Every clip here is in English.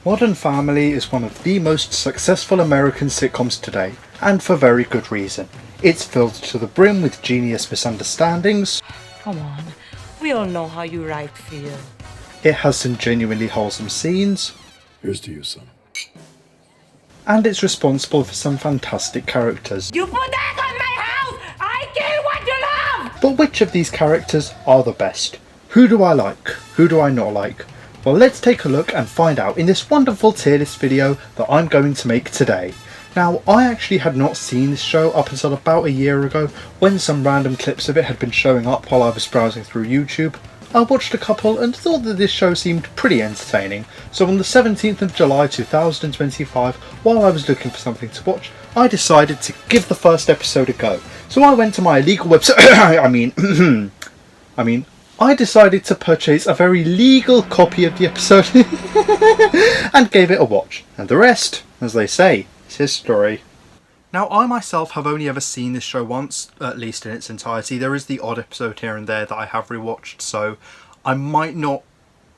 Modern Family is one of the most successful American sitcoms today, and for very good reason. It's filled to the brim with genius misunderstandings. Come on, we all know how you right feel. It has some genuinely wholesome scenes. Here's to you, son. And it's responsible for some fantastic characters. You put that on my house! I kill what you love! But which of these characters are the best? Who do I like? Who do I not like? Well, let's take a look and find out in this wonderful tier list video that I'm going to make today. Now, I actually had not seen this show up until about a year ago, when some random clips of it had been showing up while I was browsing through YouTube. I watched a couple and thought that this show seemed pretty entertaining, so on the 17th of July 2025, while I was looking for something to watch, I decided to give the first episode a go. So I went to my illegal website, I decided to purchase a very legal copy of the episode and gave it a watch. And the rest, as they say, is history. Now, I myself have only ever seen this show once, at least in its entirety. There is the odd episode here and there that I have rewatched, so I might not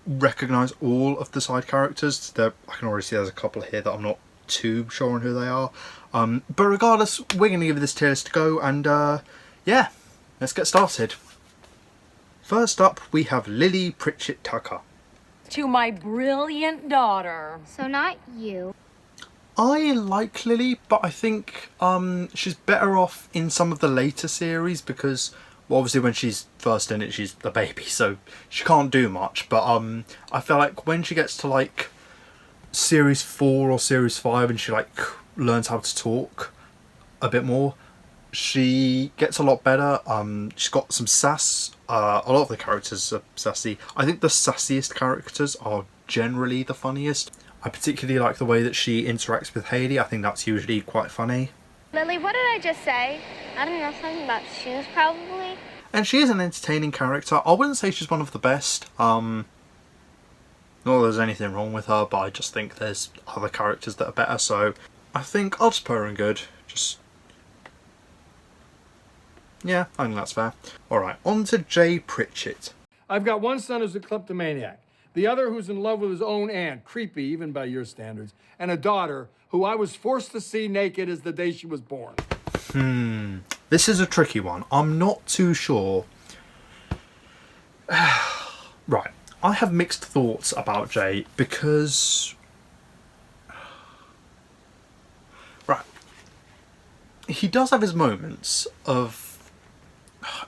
recognise all of the side characters. I can already see there's a couple here that I'm not too sure on who they are. But regardless, we're going to give this tier list a go, and yeah, let's get started. First up, we have Lily Pritchett Tucker. To my brilliant daughter. So not you. I like Lily, but I think she's better off in some of the later series because, well, obviously when she's first in it, she's a baby, so she can't do much. But I feel like when she gets to like series 4 or series 5 and she like learns how to talk a bit more, she gets a lot better. She's got some sass. A lot of the characters are sassy. I think the sassiest characters are generally the funniest. I particularly like the way that she interacts with Haley. I think that's usually quite funny. Lily, what did I just say? I don't know, something about shoes probably. And she is an entertaining character. I wouldn't say she's one of the best. Not that there's anything wrong with her, but I just think there's other characters that are better. So I think I'll just put her in good. Yeah, I think that's fair. Alright, on to Jay Pritchett. I've got one son who's a kleptomaniac, the other who's in love with his own aunt, creepy even by your standards, and a daughter who I was forced to see naked as the day she was born. This is a tricky one. I'm not too sure. Right, I have mixed thoughts about Jay because... Right. He does have his moments of...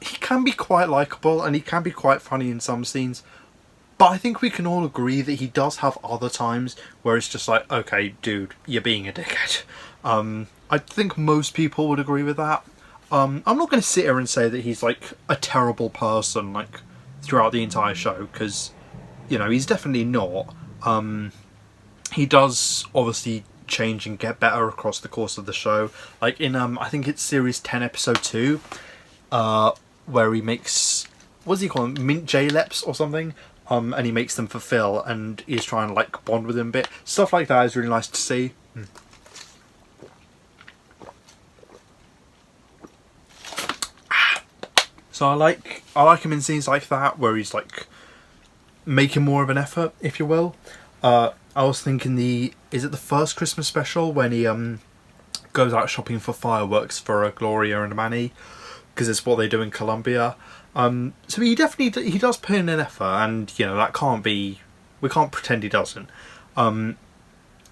He can be quite likeable and he can be quite funny in some scenes, but I think we can all agree that he does have other times where it's just like, okay, dude, you're being a dickhead. I think most people would agree with that. I'm not going to sit here and say that he's like a terrible person like throughout the entire show, because, you know, he's definitely not. He does obviously change and get better across the course of the show. Like in I think it's series 10 episode 2, where he makes, what does he call them, mint J-leps or something, and he makes them for Phil and he's trying to like bond with him a bit. Stuff like that is really nice to see. So I like him in scenes like that where he's like making more of an effort, if you will. I was thinking is it the first Christmas special when he goes out shopping for fireworks for Gloria and Manny, because it's what they do in Colombia. So he does put in an effort, and you know that can't be, we can't pretend he doesn't.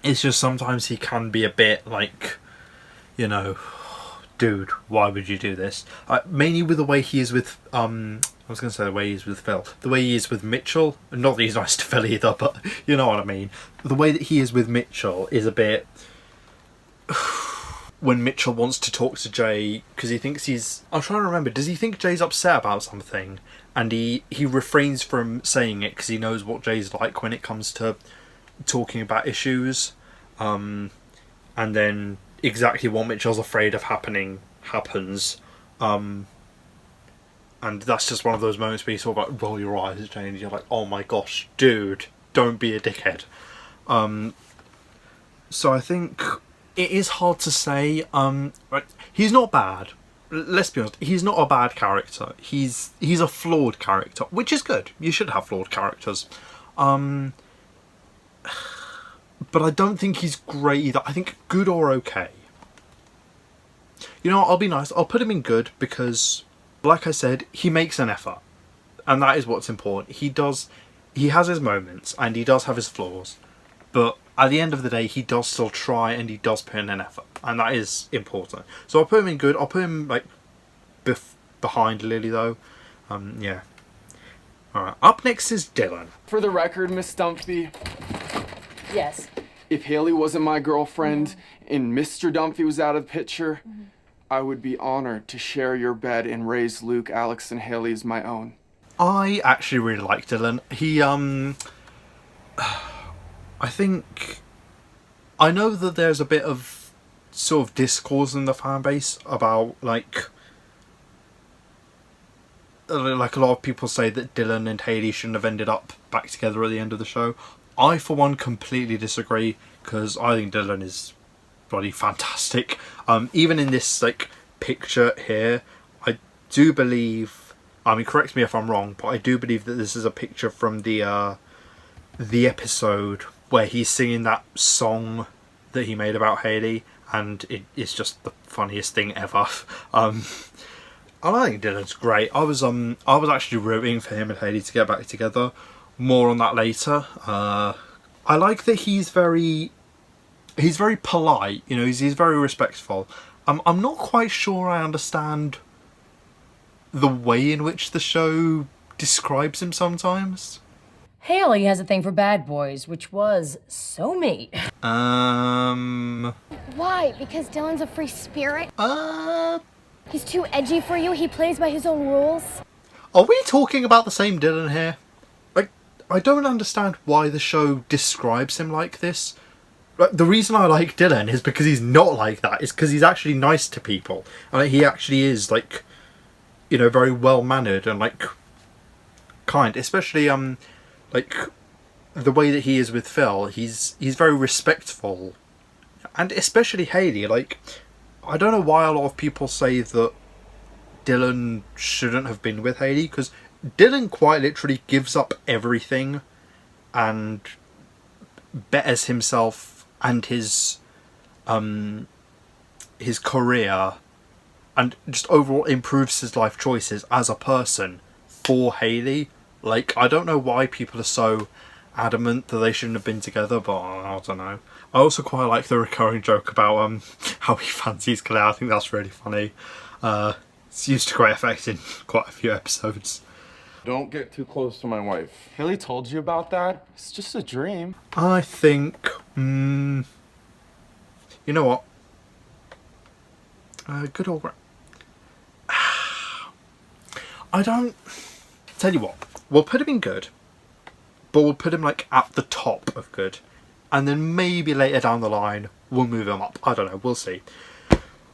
It's just sometimes he can be a bit like, you know, dude, why would you do this? Mainly with the way he is with I was going to say the way he is with Phil, the way he is with Mitchell. Not that he's nice to Phil either, but you know what I mean. The way that he is with Mitchell is a bit. When Mitchell wants to talk to Jay because he thinks he's... I'm trying to remember, does he think Jay's upset about something? And he refrains from saying it because he knows what Jay's like when it comes to talking about issues. And then exactly what Mitchell's afraid of happening happens. And that's just one of those moments where you sort of like roll your eyes at Jay and you're like, oh my gosh, dude, don't be a dickhead. So I think... It is hard to say. Right, he's not bad. Let's be honest. He's not a bad character. He's a flawed character, which is good. You should have flawed characters. but I don't think he's great either. I think good or okay. You know what, I'll be nice. I'll put him in good because, like I said, he makes an effort. And that is what's important. He has his moments and he does have his flaws. But at the end of the day, he does still try and he does put in an effort. And that is important. So I'll put him in good. I'll put him, like, behind Lily, though. Yeah. Alright, up next is Dylan. For the record, Miss Stumpy, Yes. if Haley wasn't my girlfriend and Mr. Dumphy was out of the picture, I would be honored to share your bed and raise Luke, Alex, and Haley as my own. I actually really like Dylan. He, I think... I know that there's a bit of sort of discourse in the fan base about, like a lot of people say that Dylan and Hayley shouldn't have ended up back together at the end of the show. I, for one, completely disagree, because I think Dylan is bloody fantastic. Even in this, like, picture here, I do believe... I mean, correct me if I'm wrong, but I do believe that this is a picture from the episode where he's singing that song that he made about Hayley, and it's just the funniest thing ever. I think Dylan's great. I was actually rooting for him and Hayley to get back together. More on that later. I like that he's very polite. You know, he's very respectful. I'm not quite sure I understand the way in which the show describes him sometimes. Haley has a thing for bad boys, which was so me. Why? Because Dylan's a free spirit? He's too edgy for you? He plays by his own rules? Are we talking about the same Dylan here? Like, I don't understand why the show describes him like this. Like, the reason I like Dylan is because he's not like that. It's because he's actually nice to people. And he actually is, like, you know, very well-mannered and, like, kind. Especially, like, the way that he is with Phil. He's very respectful. And especially Hayley, like... I don't know why a lot of people say that Dylan shouldn't have been with Hayley, because Dylan quite literally gives up everything and betters himself and his career and just overall improves his life choices as a person for Hayley. Like, I don't know why people are so adamant that they shouldn't have been together, but I don't know. I also quite like the recurring joke about how he fancies Claire. I think that's really funny. It's used to great effect in quite a few episodes. Don't get too close to my wife. Haley told you about that? It's just a dream. I think... you know what? Good or great? I don't... Tell you what. We'll put him in good. But we'll put him, like, at the top of good. And then maybe later down the line, we'll move him up. I don't know, we'll see.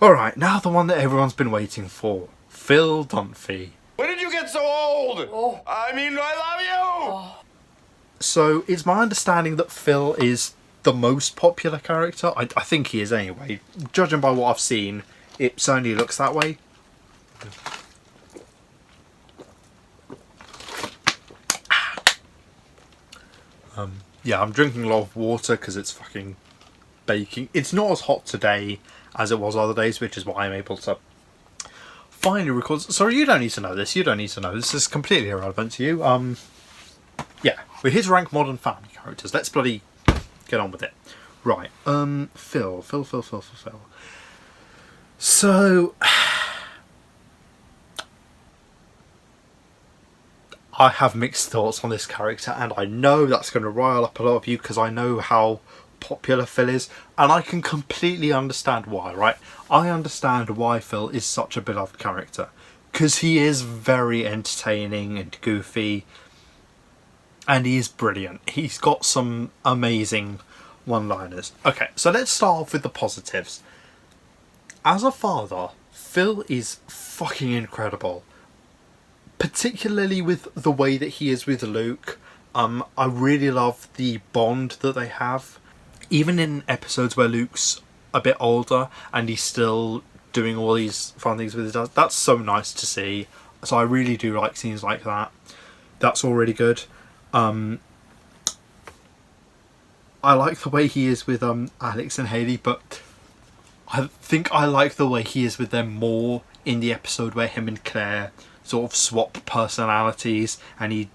Alright, now the one that everyone's been waiting for. Phil Dunphy. When did you get so old? Oh. I mean, I love you! Oh. So, it's my understanding that Phil is the most popular character. I think he is anyway. Judging by what I've seen, it certainly looks that way. Yeah, I'm drinking a lot of water because it's fucking baking. It's not as hot today as it was other days, which is why I'm able to finally record. Sorry, you don't need to know this. You don't need to know. This is completely irrelevant to you. Yeah, we're here to rank modern family characters. Let's bloody get on with it. Right, Phil. So... I have mixed thoughts on this character, and I know that's going to rile up a lot of you because I know how popular Phil is, and I can completely understand why, right? I understand why Phil is such a beloved character, because he is very entertaining and goofy, and he is brilliant. He's got some amazing one-liners. Okay, so let's start off with the positives. As a father, Phil is fucking incredible. Particularly with the way that he is with Luke. I really love the bond that they have. Even in episodes where Luke's a bit older and he's still doing all these fun things with his dad, that's so nice to see. So I really do like scenes like that. That's all really good. I I like the way he is with Alex and Haley, but I think I like the way he is with them more in the episode where him and Claire sort of swap personalities, and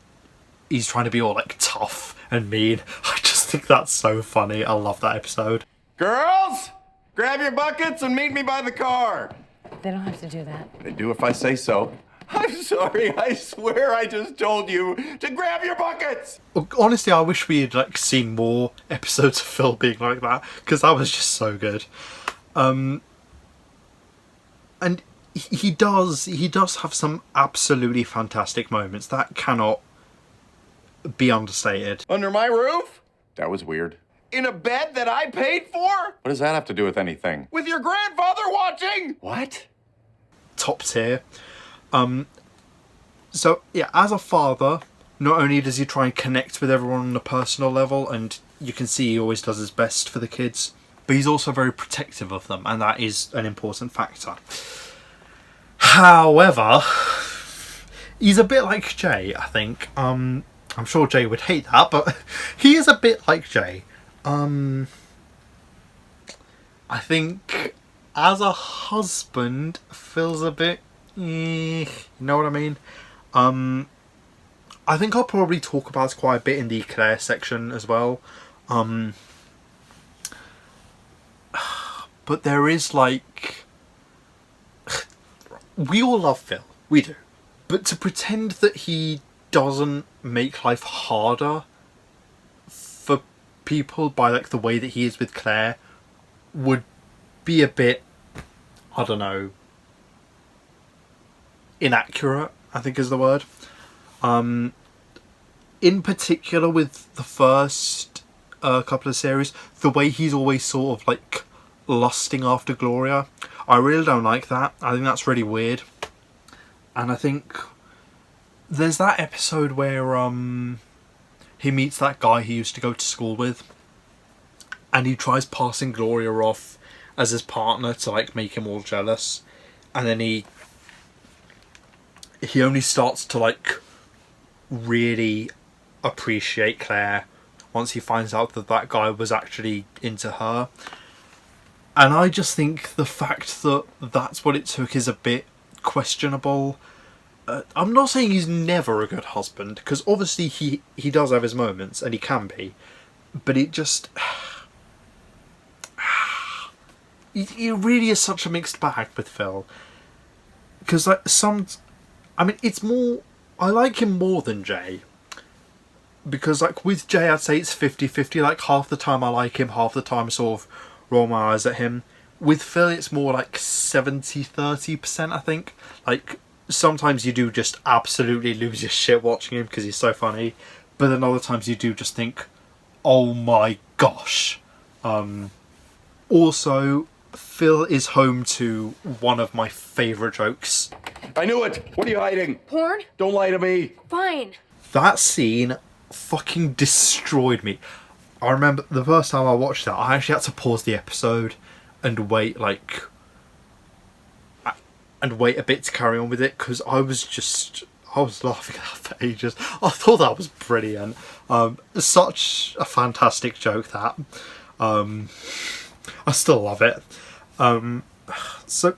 he's trying to be all like tough and mean. I just think that's so funny. I love that episode. Girls, grab your buckets and meet me by the car. They don't have to do that. They do if I say so. I'm sorry, I swear I just told you to grab your buckets. Honestly, I wish we had like seen more episodes of Phil being like that, because that was just so good. And he does have some absolutely fantastic moments that cannot be understated. Under my roof? That was weird. In a bed that I paid for? What does that have to do with anything? With your grandfather watching? What? Top tier. So yeah, as a father, not only does he try and connect with everyone on a personal level, and you can see he always does his best for the kids, but he's also very protective of them, and that is an important factor. However, he's a bit like Jay, I think. I'm sure Jay would hate that, but he is a bit like Jay. I think as a husband, Phil's a bit... you know what I mean? I think I'll probably talk about it quite a bit in the Claire section as well. But there is like... we all love Phil. We do. But to pretend that he doesn't make life harder for people by like the way that he is with Claire would be a bit, I don't know, inaccurate, I think is the word. In particular with the first couple of series, the way he's always sort of like lusting after Gloria, I really don't like that. I think that's really weird. And I think there's that episode where he meets that guy he used to go to school with, and he tries passing Gloria off as his partner to like make him all jealous, and then he only starts to like really appreciate Claire once he finds out that that guy was actually into her. And I just think the fact that that's what it took is a bit questionable. I'm not saying he's never a good husband, because obviously he does have his moments, and he can be, but it just... it really is such a mixed bag with Phil. Because like, I mean, it's more... I like him more than Jay. Because like with Jay, I'd say it's 50-50. Like half the time I like him, half the time I sort of roll my eyes at him. With Phil, it's more like 70-30%, I think. Like, sometimes you do just absolutely lose your shit watching him because he's so funny. But then other times you do just think, oh my gosh. Also, Phil is home to one of my favourite jokes. I knew it! What are you hiding? Porn? Don't lie to me! Fine. That scene fucking destroyed me. I remember the first time I watched that, I actually had to pause the episode and wait a bit to carry on with it, because I was laughing at that for ages. I thought that was brilliant. Such a fantastic joke, that. I still love it. So,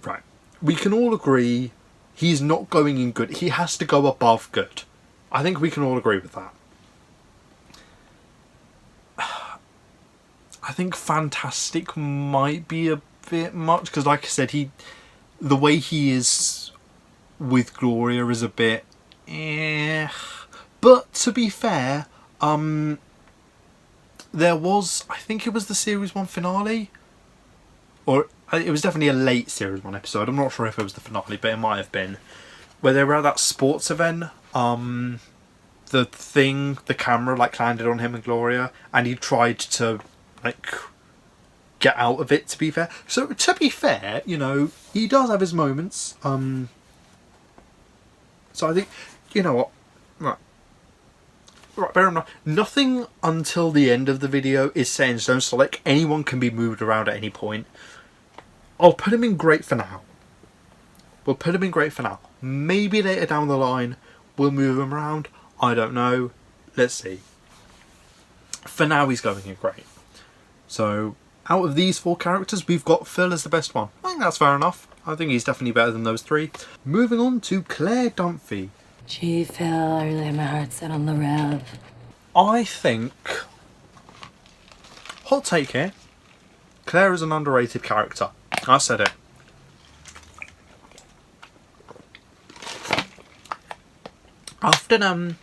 right. We can all agree he's not going in good. He has to go above good. I think we can all agree with that. I think fantastic might be a bit much, because like I said, the way he is with Gloria is a bit but to be fair, there was, I think it was the series 1 finale, or it was definitely a late series 1 episode, I'm not sure if it was the finale, but it might have been, where they were at that sports event. The camera like landed on him and Gloria, and he tried to like get out of it, to be fair. So to be fair, you know, he does have his moments. So I think, you know what, right, bear in mind, nothing until the end of the video is set in stone, so like anyone can be moved around at any point. I'll put him in great for now. We'll put him in great for now. Maybe later down the line we'll move him around. I don't know. Let's see. for now he's going in great. So out of these 4 characters, we've got Phil as the best one. I think that's fair enough. I think he's definitely better than those 3. Moving on to Claire Dunphy. Gee, Phil, I really have my heart set on the Rev. I think, hot take here, Claire is an underrated character. I said it. Often,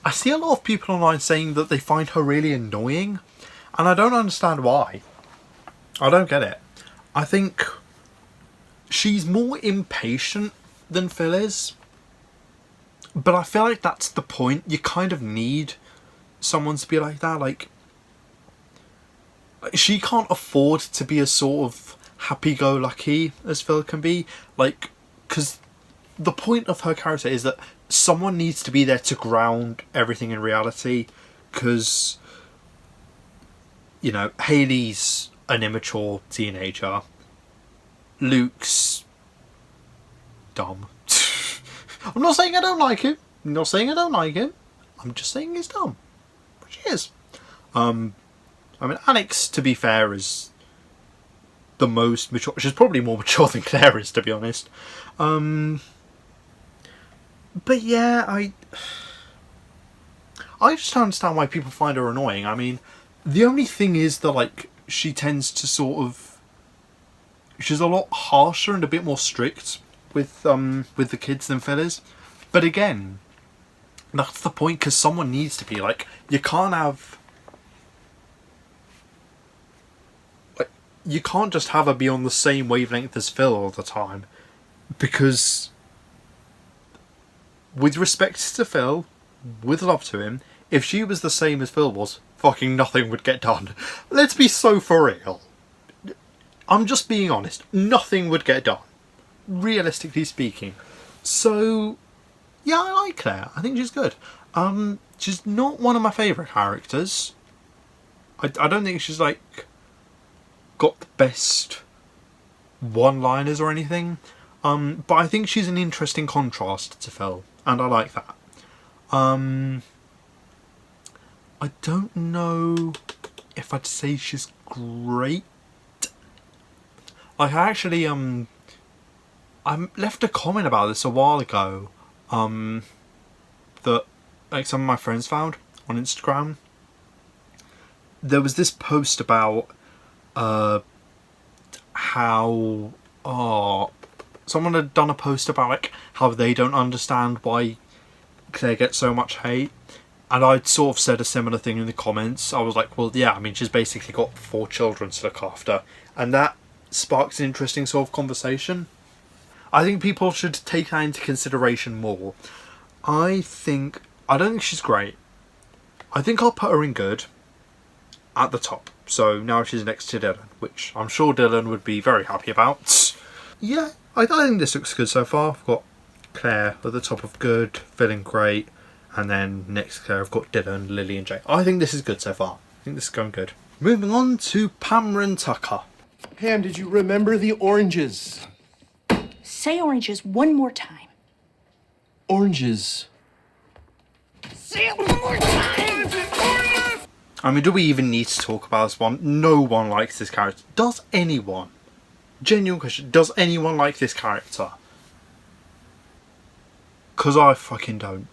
I see a lot of people online saying that they find her really annoying, and I don't understand why. I don't get it. I think she's more impatient than Phil is, but I feel like that's the point. You kind of need someone to be like that. Like, she can't afford to be as sort of happy-go-lucky as Phil can be. Like, because the point of her character is that someone needs to be there to ground everything in reality, because, you know, Hayley's an immature teenager. Luke's dumb. I'm not saying I don't like him. I'm not saying I don't like him. I'm just saying he's dumb. Which he is. I mean, Alex, to be fair, is the most mature. She's probably more mature than Claire is, to be honest. But yeah, I just don't understand why people find her annoying. I mean, the only thing is that, like, she tends to sort of... She's a lot harsher and a bit more strict with the kids than Phil is. But again, that's the point, because someone needs to be. Like, you can't have... Like, you can't just have her be on the same wavelength as Phil all the time. Because, with respect to Phil, with love to him, if she was the same as Phil was, fucking nothing would get done. Let's be so for real. I'm just being honest. Nothing would get done, realistically speaking. So, yeah, I like Claire. I think she's good. She's not one of my favourite characters. I don't think she's, like, got the best one-liners or anything. But I think she's an interesting contrast to Phil, and I like that. I don't know if I'd say she's great. Like, I actually, I left a comment about this a while ago, that, like, some of my friends found on Instagram. There was this post about, how, someone had done a post about, like, how they don't understand why Claire gets so much hate. And I'd sort of said a similar thing in the comments. I was like, well, yeah, I mean, she's basically got 4 children to look after. And that sparks an interesting sort of conversation. I think people should take that into consideration more. I don't think she's great. I think I'll put her in good at the top. So now she's next to Dylan, which I'm sure Dylan would be very happy about. Yeah, I think this looks good so far. I've got Claire at the top of good, feeling great. And then next to Claire, I've got Dylan, Lily and Jay. I think this is good so far. I think this is going good. Moving on to Pamela Tucker. Pam, did you remember the oranges? Say oranges one more time. Oranges. Say it one more time! I mean, do we even need to talk about this one? No one likes this character. Does anyone? Genuine question. Does anyone like this character? Because I fucking don't.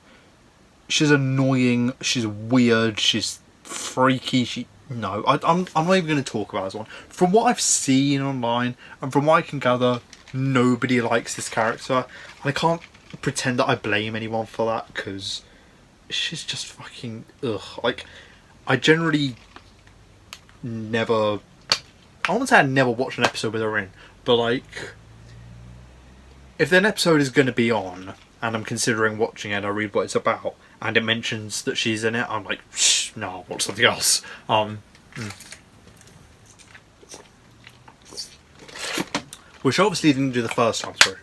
She's annoying. She's weird. She's freaky. No, I'm not even going to talk about this one. From what I've seen online and from what I can gather, nobody likes this character. And I can't pretend that I blame anyone for that, because she's just fucking ugh. Like, I generally never... I won't say I never watch an episode with her in, but, like, if an episode is going to be on and I'm considering watching it, I read what it's about, and it mentions that she's in it, I'm like, no, I'll watch something else. Which I obviously didn't do the first time through.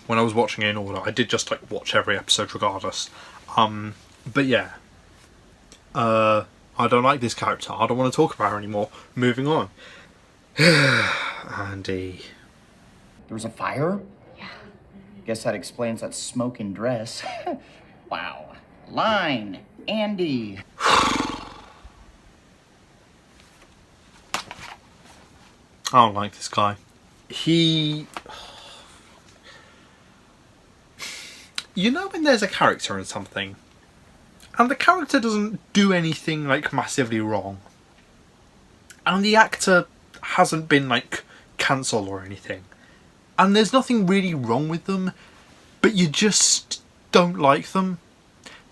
When I was watching it in order, I did just, like, watch every episode regardless. But yeah. I don't like this character. I don't want to talk about her anymore. Moving on. Andy. There was a fire? Yeah. Guess that explains that smoking dress. Wow. Line. Andy. I don't like this guy. He... You know when there's a character in something, and the character doesn't do anything, like, massively wrong, and the actor hasn't been, like, cancelled or anything, and there's nothing really wrong with them, but you just don't like them?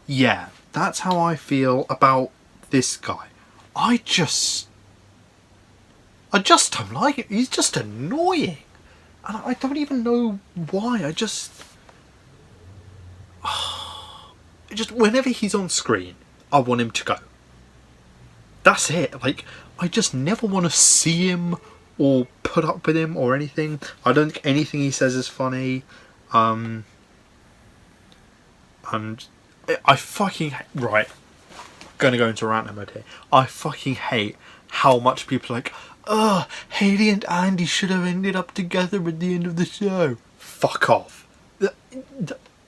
Yeah, that's how I feel about this guy. I just don't like it. He's just annoying. And I don't even know why. Just whenever he's on screen, I want him to go. That's it. Like, I just never want to see him or put up with him or anything. I don't think anything he says is funny. And I fucking... Right. Gonna go into rant mode here. I fucking hate how much people are like, oh, Hayley and Andy should have ended up together at the end of the show. Fuck off.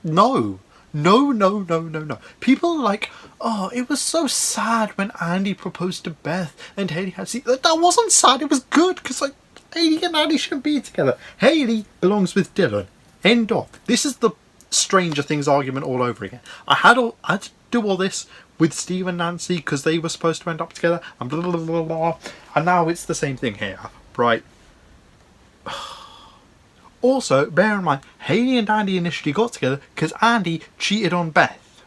No. No. People are like, oh, it was so sad when Andy proposed to Beth and Hayley had... See, that wasn't sad, it was good, because, like, Hayley and Andy shouldn't be together. Hayley belongs with Dylan. End of. This is the Stranger Things argument all over again. I had to do all this with Steve and Nancy because they were supposed to end up together, and blah blah blah blah, and now it's the same thing here, right? Also, bear in mind, Hayley and Andy initially got together because Andy cheated on Beth.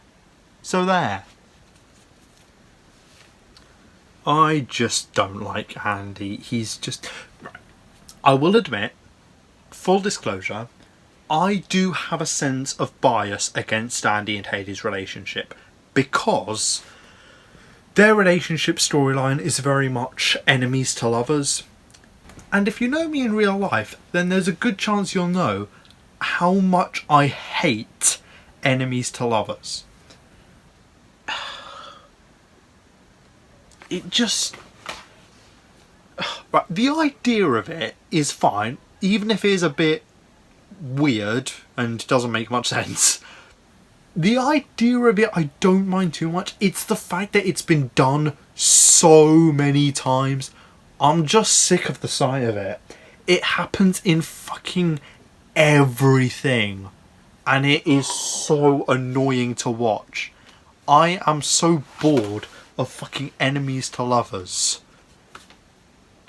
So there. I just don't like Andy. He's just... I will admit, full disclosure, I do have a sense of bias against Andy and Hayley's relationship because their relationship storyline is very much enemies to lovers. And if you know me in real life, then there's a good chance you'll know how much I hate enemies to lovers. It just... Right, the idea of it is fine, even if it is a bit weird and doesn't make much sense. The idea of it I don't mind too much. It's the fact that it's been done so many times. I'm just sick of the sight of it. It happens in fucking everything. And it is so annoying to watch. I am so bored of fucking enemies to lovers.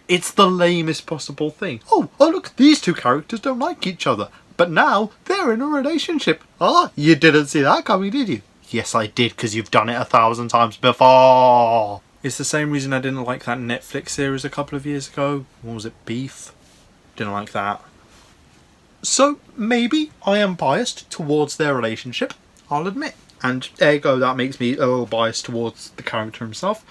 It's the lamest possible thing. Oh look, these two characters don't like each other. But now they're in a relationship. Ah, you didn't see that coming, did you? Yes, I did, because you've done it 1,000 times before. It's the same reason I didn't like that Netflix series a couple of years ago. What was it, Beef? Didn't like that. So, maybe I am biased towards their relationship, I'll admit. And ergo, that makes me a little biased towards the character himself.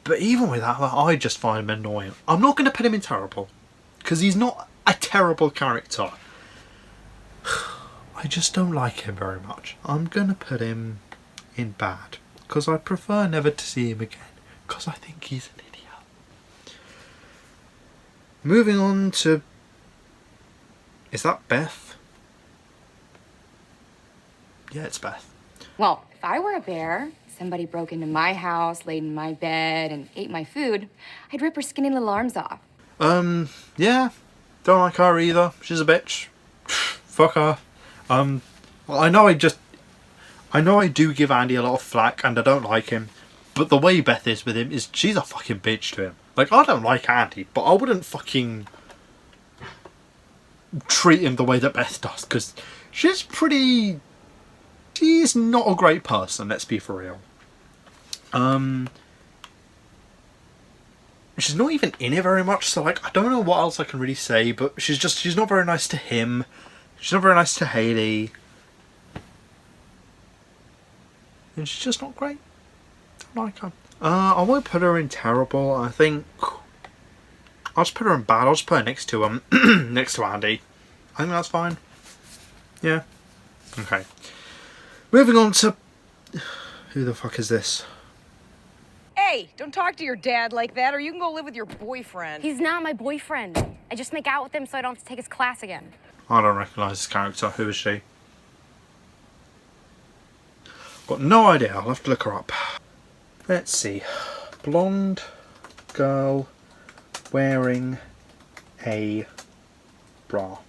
But even with that, I just find him annoying. I'm not going to put him in terrible, because he's not a terrible character. I just don't like him very much. I'm going to put him in bad, because I prefer never to see him again, because I think he's an idiot. Moving on to... Is that Beth? Yeah, it's Beth. Well, if I were a bear, somebody broke into my house, laid in my bed, and ate my food, I'd rip her skinny little arms off. Yeah. Don't like her either. She's a bitch. Fuck her. Well, I know I do give Andy a lot of flack and I don't like him, but the way Beth is with him is she's a fucking bitch to him. Like, I don't like Andy, but I wouldn't fucking treat him the way that Beth does, because she's not a great person, let's be for real. She's not even in it very much, so like, I don't know what else I can really say, but she's not very nice to him. She's not very nice to Hayley. And she's just not great. Don't like her. I won't put her in terrible. I think I'll just put her in bad. I'll just put her next to next to Andy. I think that's fine. Yeah. Okay. Moving on to... Who the fuck is this? Hey, don't talk to your dad like that, or you can go live with your boyfriend. He's not my boyfriend. I just make out with him so I don't have to take his class again. I don't recognise this character. Who is she? Got no idea. I'll have to look her up. Let's see. Blonde girl wearing a bra.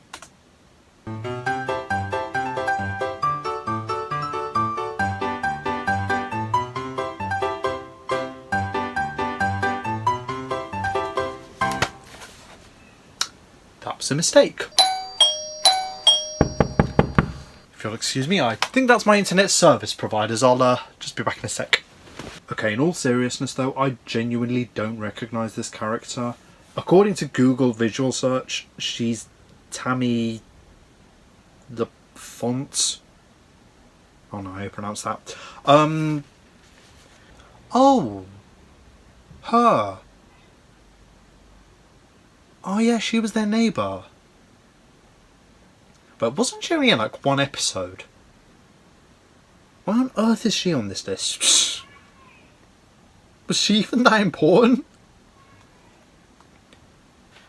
That was a mistake. If you'll excuse me, I think that's my internet service providers. I'll just be back in a sec. Okay, in all seriousness though, I genuinely don't recognise this character. According to Google visual search, she's Tammy the Font. Oh no, how you pronounce that? Oh, her. Oh yeah, she was their neighbour. But wasn't she only in like one episode? Why on earth is she on this list? Was she even that important?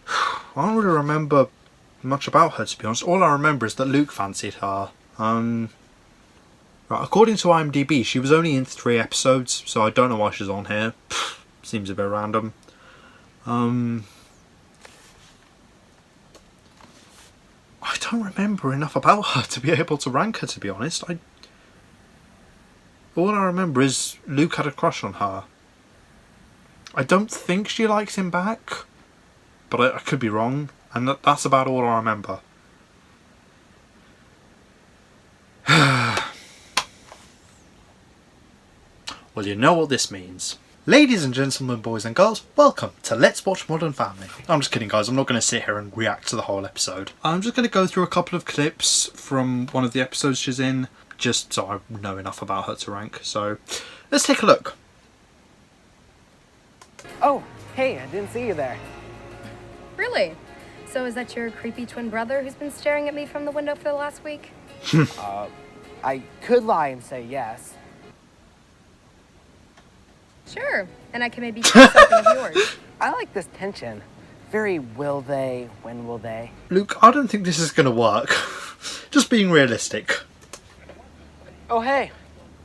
I don't really remember much about her, to be honest. All I remember is that Luke fancied her. Right, according to IMDb, she was only in 3 episodes, so I don't know why she's on here. Seems a bit random. I don't remember enough about her to be able to rank her, to be honest. All I remember is Luke had a crush on her. I don't think she likes him back, but I could be wrong, and that's about all I remember. Well, you know what this means. Ladies and gentlemen, boys and girls, welcome to Let's Watch Modern Family. I'm just kidding, guys. I'm not going to sit here and react to the whole episode. I'm just going to go through a couple of clips from one of the episodes she's in, just so I know enough about her to rank. So, let's take a look. Oh, hey, I didn't see you there. Really? So is that your creepy twin brother who's been staring at me from the window for the last week? I could lie and say yes. Sure, and I can maybe do something of yours. I like this tension. Very will they, when will they? Luke, I don't think this is going to work. Just being realistic. Oh, hey,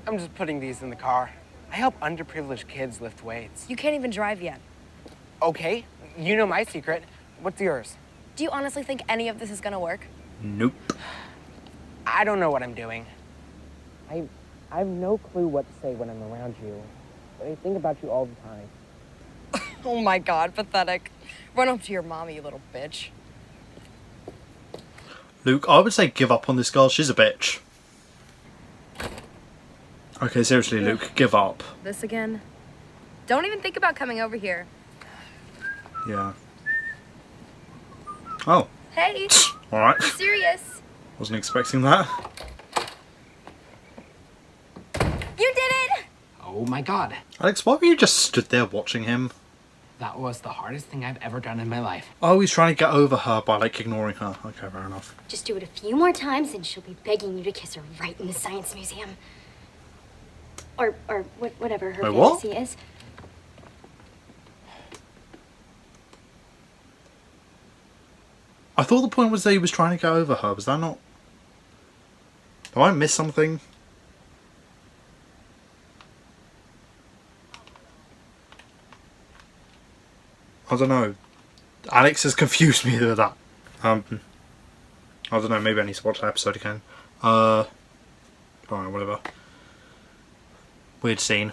I'm just putting these in the car. I help underprivileged kids lift weights. You can't even drive yet. Okay, you know my secret. What's yours? Do you honestly think any of this is gonna work? Nope. I don't know what I'm doing. I have no clue what to say when I'm around you, but I think about you all the time. Oh my god, pathetic. Run up to your mommy, you little bitch. Luke, I would say give up on this girl. She's a bitch. Okay, seriously, Luke, give up. This again? Don't even think about coming over here. Yeah. Oh. Hey! Alright. I'm serious. Wasn't expecting that. You did it! Oh my god. Alex, why were you just stood there watching him? That was the hardest thing I've ever done in my life. Oh, he's trying to get over her by, like, ignoring her. Okay, fair enough. Just do it a few more times and she'll be begging you to kiss her right in the science museum. Or whatever her fantasy is. I thought the point was that he was trying to get over her. Was that not... Have I missed something? I don't know. Alex has confused me with that. I don't know, maybe I need to watch that episode again. Alright, whatever. Weird scene.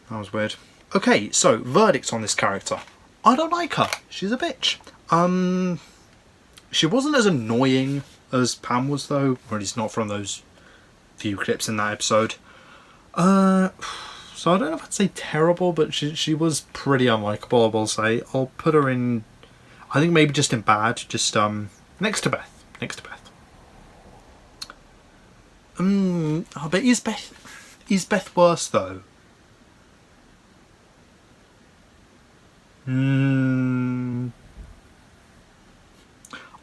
That was weird. Okay, so, verdicts on this character. I don't like her. She's a bitch. She wasn't as annoying as Pam was, though. Or at least not from those few clips in that episode. So I don't know if I'd say terrible, but she was pretty unlikable, I will say. I'll put her in, I think maybe just in bad. Just, next to Beth. Next to Beth. Oh, but is Beth worse, though?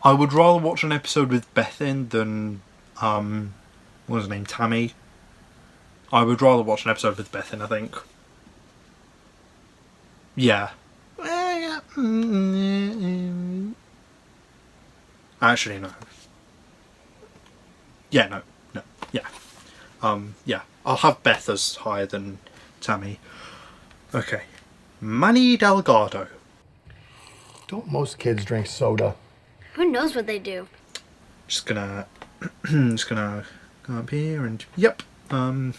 I would rather watch an episode with Beth in than, what was her name, Tammy. I would rather watch an episode with Beth in, I think. Yeah. Actually, no. Yeah, no, yeah. Yeah. I'll have Beth as higher than Tammy. Okay. Manny Delgado. Don't most kids drink soda? Who knows what they do? Just gonna go up here and yep. I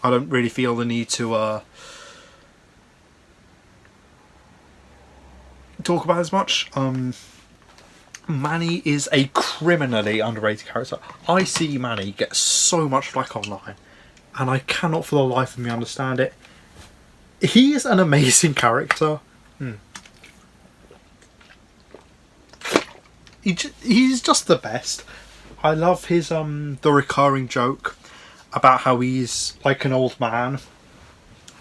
don't really feel the need to talk about as much. Manny is a criminally underrated character. I see Manny get so much flack online, and I cannot for the life of me understand it. He is an amazing character. He's just the best. I love his the recurring joke about how he's like an old man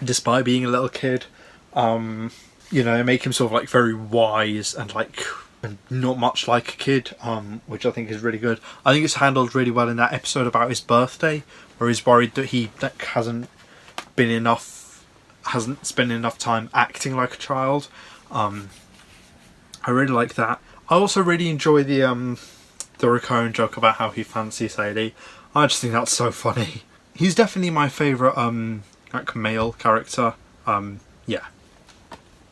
despite being a little kid. You know, make him sort of like very wise and like not much like a kid, which I think is really good. I think it's handled really well in that episode about his birthday, where he's worried that he hasn't spent enough time acting like a child. I really like that. I also really enjoy the recurring joke about how he fancies Haley. I just think that's so funny. He's definitely my favourite like male character. Yeah.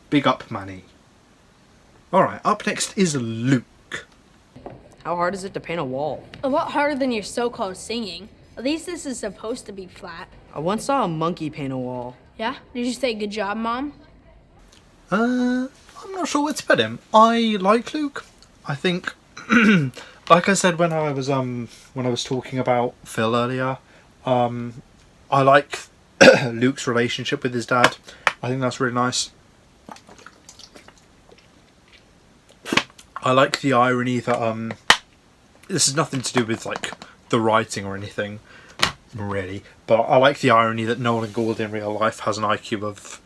Big up Manny. Alright, up next is Luke. How hard is it to paint a wall? A lot harder than your so-called singing. At least this is supposed to be flat. I once saw a monkey paint a wall. Yeah? Did you say good job, Mom? I'm not sure what to put him. I like Luke. I think like I said when I was talking about Phil earlier, I like Luke's relationship with his dad. I think that's really nice. I like the irony that this has nothing to do with like the writing or anything really, but I like the irony that Nolan Gould in real life has an IQ of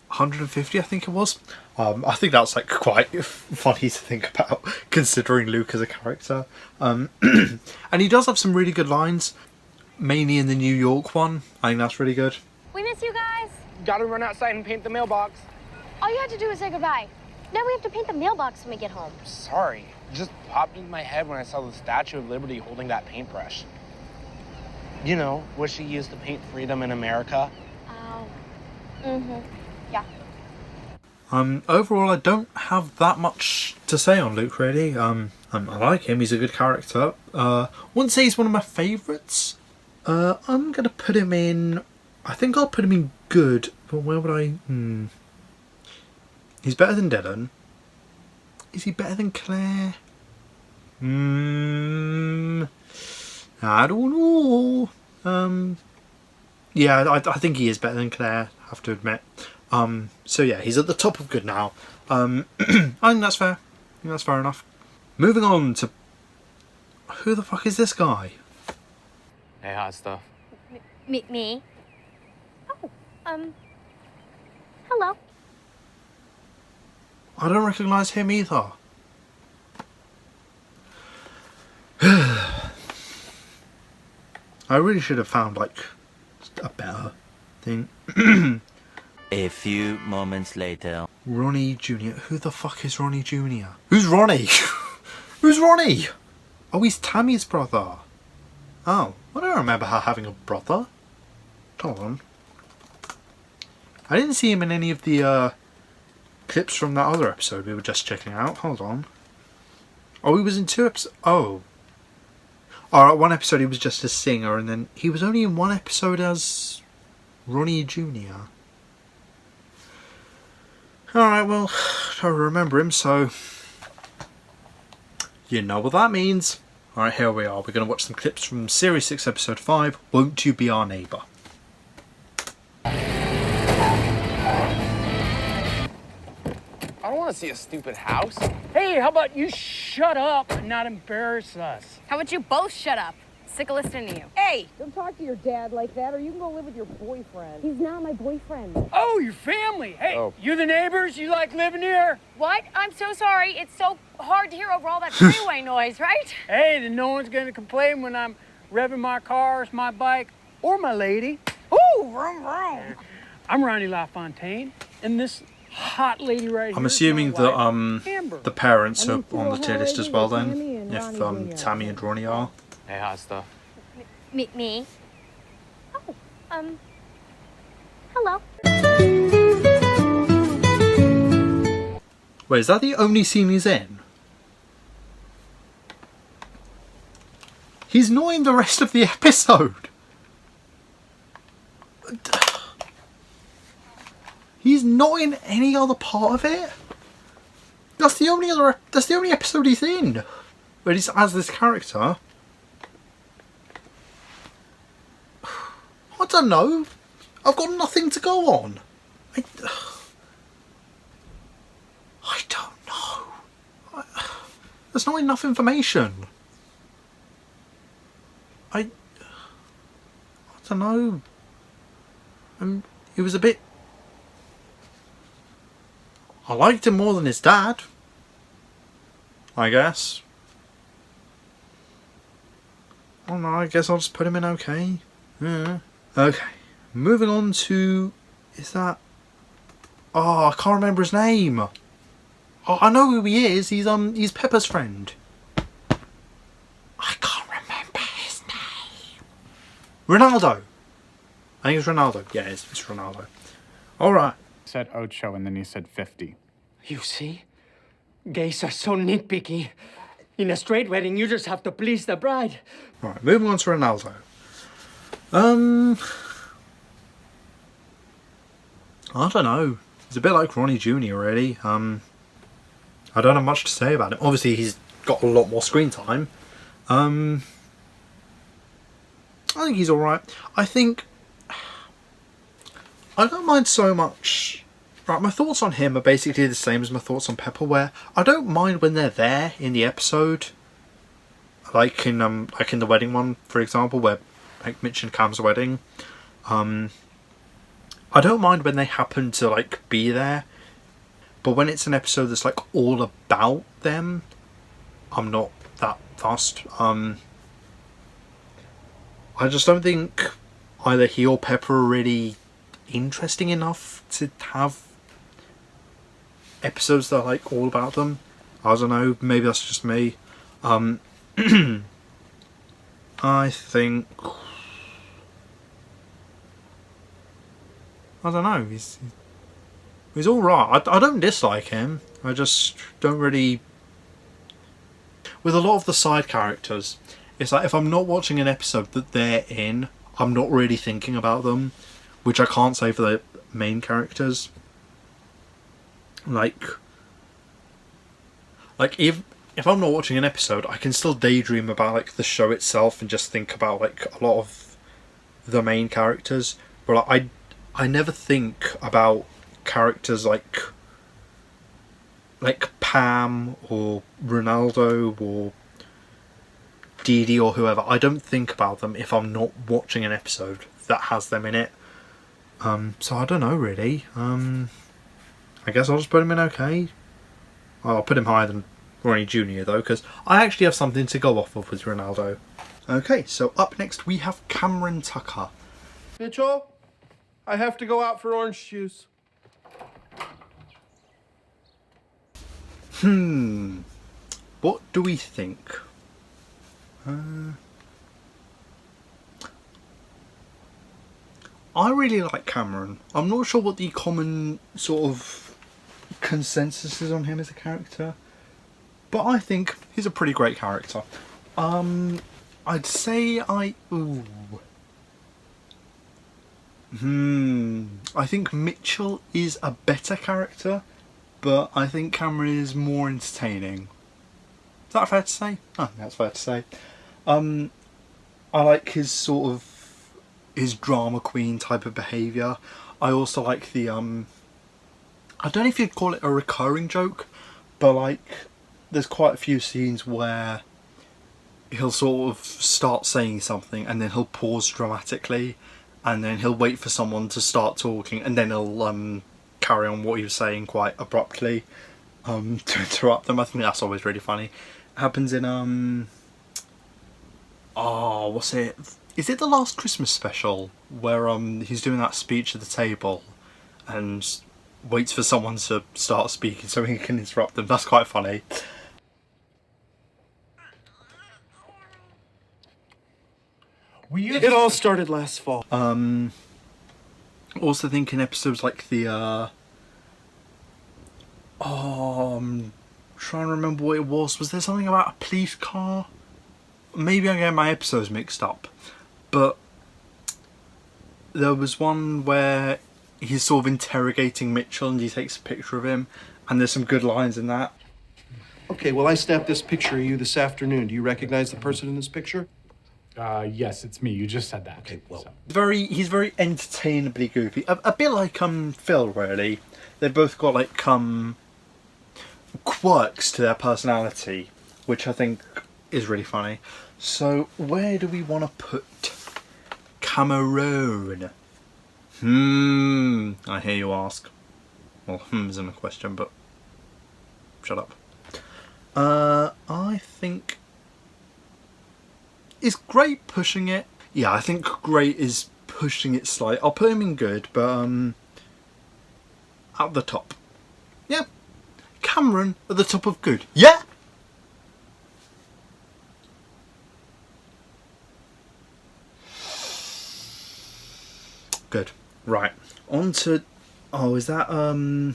150, I think it was. I think that's like quite funny to think about considering Luke as a character. And he does have some really good lines, mainly in the New York one. I think that's really good. We miss you guys. Gotta run outside and paint the mailbox. All you had to do was say goodbye. Now we have to paint the mailbox when we get home. Sorry. It just popped into my head when I saw the Statue of Liberty holding that paintbrush. You know, what she used to paint freedom in America. Oh. Mm-hmm. Yeah. Overall, I don't have that much to say on Luke, really. I like him. He's a good character. Wouldn't say he's one of my favourites. I'm going to put him in... I think I'll put him in good, but where would I... He's better than Dylan. Is he better than Claire? I don't know. Yeah, I think he is better than Claire, I have to admit. So yeah, he's at the top of good now. I think that's fair. I think that's fair enough. Moving on to... Who the fuck is this guy? Hey, hot stuff. Me? Oh, hello. I don't recognise him either. I really should have found like a better thing. A few moments later. Ronnie Jr. Who the fuck is Ronnie Jr.? Who's Ronnie? Who's Ronnie? Oh, he's Tammy's brother. Oh, I don't remember her having a brother. Hold on. I didn't see him in any of the clips from that other episode we were just checking out. Hold on. Oh, he was in 2 episodes. Oh. Alright, 1 episode he was just a singer, and then he was only in 1 episode as Ronnie Jr. Alright, well, I don't remember him, so you know what that means. Alright, here we are. We're going to watch some clips from Series 6, Episode 5, Won't You Be Our Neighbour? I don't want to see a stupid house. Hey, how about you shut up and not embarrass us? How about you both shut up? Sick of listening to you. Hey, don't talk to your dad like that, or you can go live with your boyfriend. He's not my boyfriend. Oh, your family. Hey, You the neighbors? You like living here? What? I'm so sorry. It's so hard to hear over all that freeway noise, right? Hey, then no one's gonna complain when I'm revving my cars, my bike, or my lady. Ooh, vroom, vroom. I'm Ronnie LaFontaine, and this hot lady right here. I'm assuming that the parents are on the tier list as well then, if Tammy and Ronnie are. Hey, hot stuff. Me? Oh, hello. Wait, is that the only scene he's in? He's not in the rest of the episode. He's not in any other part of it. That's the only episode he's in where he's as this character. I don't know. I've got nothing to go on. I don't know. There's not enough information. I don't know. He was a bit... I liked him more than his dad, I guess. I don't know, I guess I'll just put him in okay. Yeah. Okay, moving on to... Is that... Oh, I can't remember his name. Oh, I know who he is. He's Pepper's friend. I can't remember his name. Ronaldo. I think it's Ronaldo. Yeah, it's Ronaldo. Alright. Said Ocho and then you said 50. You see? Gays are so nitpicky. In a straight wedding, you just have to please the bride. Right, moving on to Ronaldo. I don't know. He's a bit like Ronnie Jr. really. I don't have much to say about him. Obviously, he's got a lot more screen time. I think he's alright. I think... I don't mind so much... Right, my thoughts on him are basically the same as my thoughts on Pepper, where I don't mind when they're there in the episode. Like in the wedding one, for example, where like Mitch and Cam's wedding. I don't mind when they happen to like be there. But when it's an episode that's like all about them, I'm not that fussed. I just don't think either he or Pepper are really interesting enough to have episodes that are like all about them. I don't know, maybe that's just me. I think... I don't know, he's alright. I don't dislike him, I just don't really... With a lot of the side characters, it's like if I'm not watching an episode that they're in, I'm not really thinking about them, which I can't say for the main characters. Like if I'm not watching an episode, I can still daydream about like the show itself and just think about like a lot of the main characters. But like, I never think about characters like Pam or Ronaldo or Dee Dee or whoever. I don't think about them if I'm not watching an episode that has them in it. So I don't know really. I guess I'll just put him in okay. I'll put him higher than Ronnie Jr. though, because I actually have something to go off of with Ronaldo. Okay, so up next we have Cameron Tucker. Mitchell, I have to go out for orange juice. What do we think? I really like Cameron. I'm not sure what the common sort of consensus is on him as a character, but I think he's a pretty great character. I'd say I think Mitchell is a better character, but I think Cameron is more entertaining. Is that fair to say? I think that's fair to say. I like his sort of his drama queen type of behaviour. I also like the I don't know if you'd call it a recurring joke, but like there's quite a few scenes where he'll sort of start saying something and then he'll pause dramatically and then he'll wait for someone to start talking and then he'll carry on what he was saying quite abruptly to interrupt them. I think that's always really funny. It happens in what's it? Is it the Last Christmas Special where he's doing that speech at the table and waits for someone to start speaking so he can interrupt them? That's quite funny. It all started last fall. Also thinking episodes like the I'm trying to remember what it was. Was there something about a police car? Maybe I'm getting my episodes mixed up, but there was one where he's sort of interrogating Mitchell and he takes a picture of him, and there's some good lines in that. Okay, well, I snapped this picture of you this afternoon. Do you recognize the person in this picture? Yes, it's me. You just said that. Okay, well. He's very entertainably goofy. A bit like Phil, really. They've both got like quirks to their personality, which I think is really funny. So where do we want to put Cameron? I hear you ask. Well, isn't a question, but shut up. I think, is Great pushing it? Yeah, I think Great is pushing it slightly. I'll put him in good, but at the top. Yeah. Cameron at the top of good. Yeah. Good. Right. On to... Oh, is that Oh,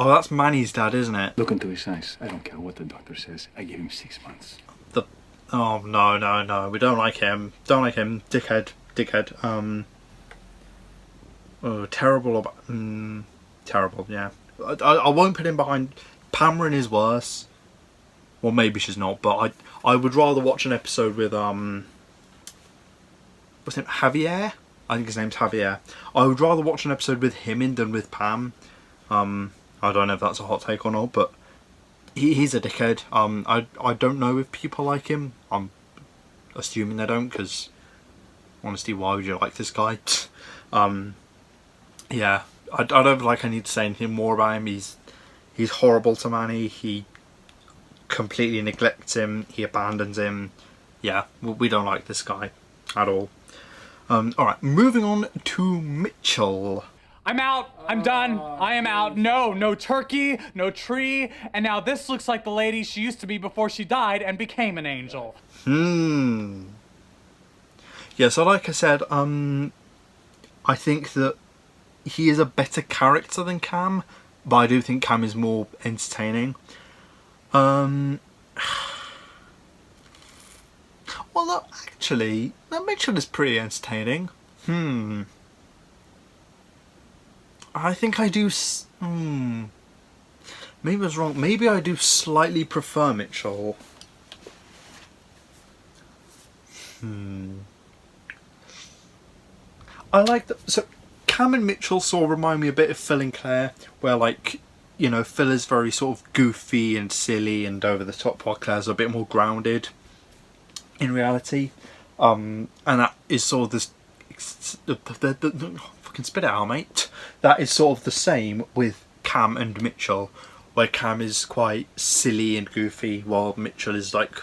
that's Manny's dad, isn't it? Look into his eyes. I don't care what the doctor says. I give him 6 months. Oh, no. We don't like him. Don't like him. Dickhead. Oh, terrible. Terrible, yeah. I won't put him behind... Pamela is worse. Well, maybe she's not, but I would rather watch an episode with, what's his name? Javier? I think his name's Javier. I would rather watch an episode with him in than with Pam. I don't know if that's a hot take or not, but he's a dickhead. I don't know if people like him. I'm assuming they don't, because honestly, why would you like this guy? Yeah, I don't like I need to say anything more about him. He's horrible to Manny. He completely neglects him. He abandons him. Yeah, we don't like this guy at all. Alright, moving on to Mitchell. I'm out. I'm done. I am out. No turkey, no tree, and now this looks like the lady she used to be before she died and became an angel. Yeah, so like I said, I think that he is a better character than Cam, but I do think Cam is more entertaining. Well, look, actually, Mitchell is pretty entertaining. I think I do... Maybe I was wrong. Maybe I do slightly prefer Mitchell. I like that. So Cam and Mitchell sort of remind me a bit of Phil and Claire, where, like, you know, Phil is very sort of goofy and silly and over the top, while Claire's a bit more grounded in reality. And that is sort of this... fucking spit it out, mate. That is sort of the same with Cam and Mitchell, where Cam is quite silly and goofy, while Mitchell is like...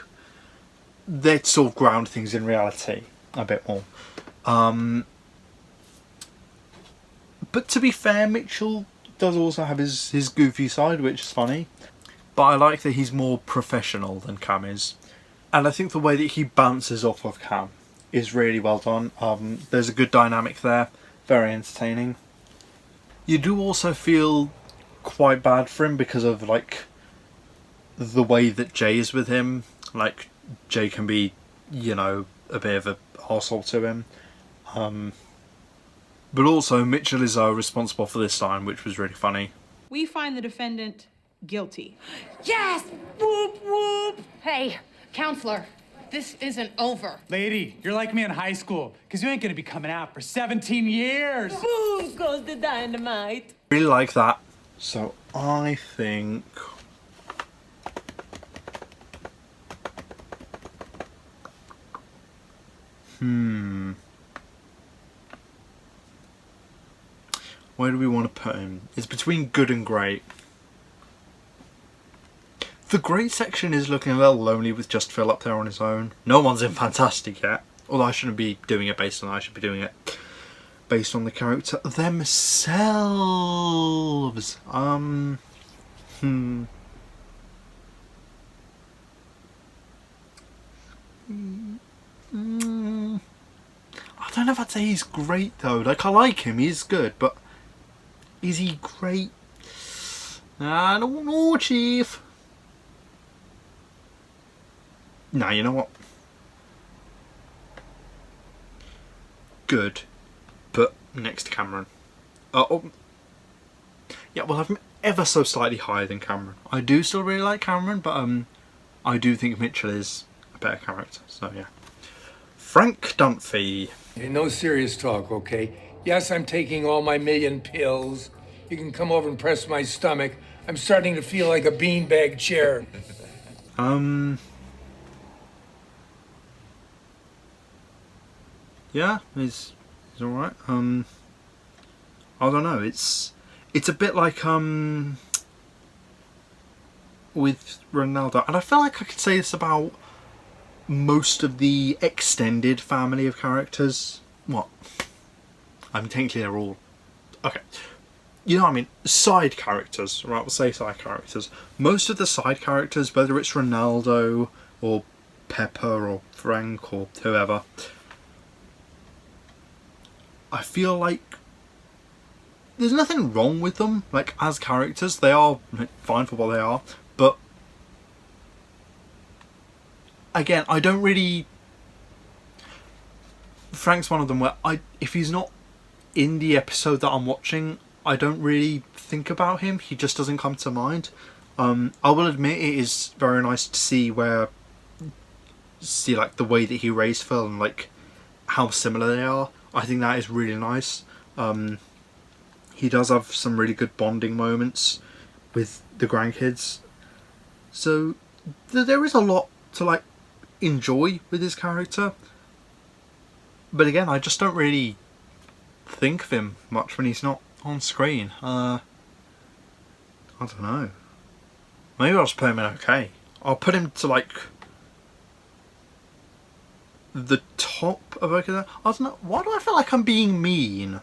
They sort of ground things in reality a bit more. But to be fair, Mitchell does also have his goofy side, which is funny. But I like that he's more professional than Cam is. And I think the way that he bounces off of Cam is really well done. There's a good dynamic there. Very entertaining. You do also feel quite bad for him because of, like, the way that Jay is with him. Like, Jay can be, you know, a bit of a arsehole to him. But also, Mitchell is responsible for this line, which was really funny. We find the defendant guilty. Yes! Whoop, whoop! Hey, counselor, this isn't over. Lady, you're like me in high school, because you ain't gonna be coming out for 17 years. Boom goes the dynamite. Really like that. So I think... Where do we want to put him? It's between good and great. The great section is looking a little lonely with just Phil up there on his own. No one's in fantastic yet. Although I shouldn't be doing it based on that. I should be doing it based on the character themselves. I don't know if I'd say he's great though. Like, I like him, he's good, but is he great? I don't know, Chief. Nah, you know what? Good, but next to Cameron. Yeah, well, I'm ever so slightly higher than Cameron. I do still really like Cameron, but I do think Mitchell is a better character. So yeah. Frank Dunphy. Hey, no serious talk, okay? Yes, I'm taking all my million pills. You can come over and press my stomach. I'm starting to feel like a beanbag chair. Yeah, he's alright. I don't know, it's a bit like with Ronaldo, and I feel like I could say this about most of the extended family of characters. What? I'm technically they're all okay. You know what I mean? Side characters, right? We'll say side characters. Most of the side characters, whether it's Ronaldo or Pepper or Frank or whoever, I feel like there's nothing wrong with them, like, as characters. They are fine for what they are, but again, I don't really... Frank's one of them where if he's not in the episode that I'm watching, I don't really think about him. He just doesn't come to mind. I will admit it is very nice to see like the way that he raised Phil and like how similar they are. I think that is really nice. He does have some really good bonding moments with the grandkids. So there is a lot to like enjoy with his character. But again, I just don't really think of him much when he's not on screen. I don't know. Maybe I'll just put him in okay. I'll put him to like the top of okay. I don't know. Why do I feel like I'm being mean?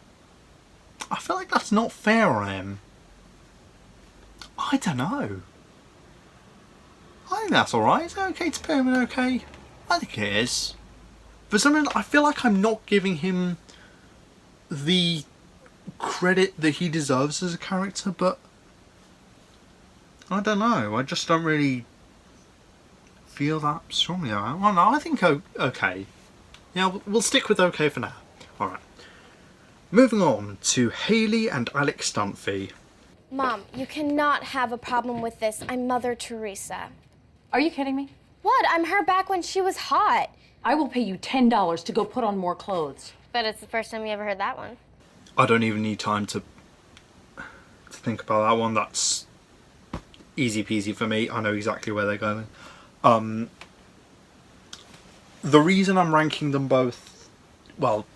I feel like that's not fair on him. I don't know. I think that's alright. Is it okay to put him in okay? I think it is. For some reason, I feel like I'm not giving him the credit that he deserves as a character, but I don't know. I just don't really feel that strongly about it. Well, no, I think okay. Yeah, we'll stick with okay for now. Alright. Moving on to Hayley and Alex Dunphy. Mom, you cannot have a problem with this. I'm Mother Teresa. Are you kidding me? What? I'm her back when she was hot. I will pay you $10 to go put on more clothes. But it's the first time you ever heard that one. I don't even need time to think about that one. That's easy peasy for me. I know exactly where they're going. The reason I'm ranking them both, well,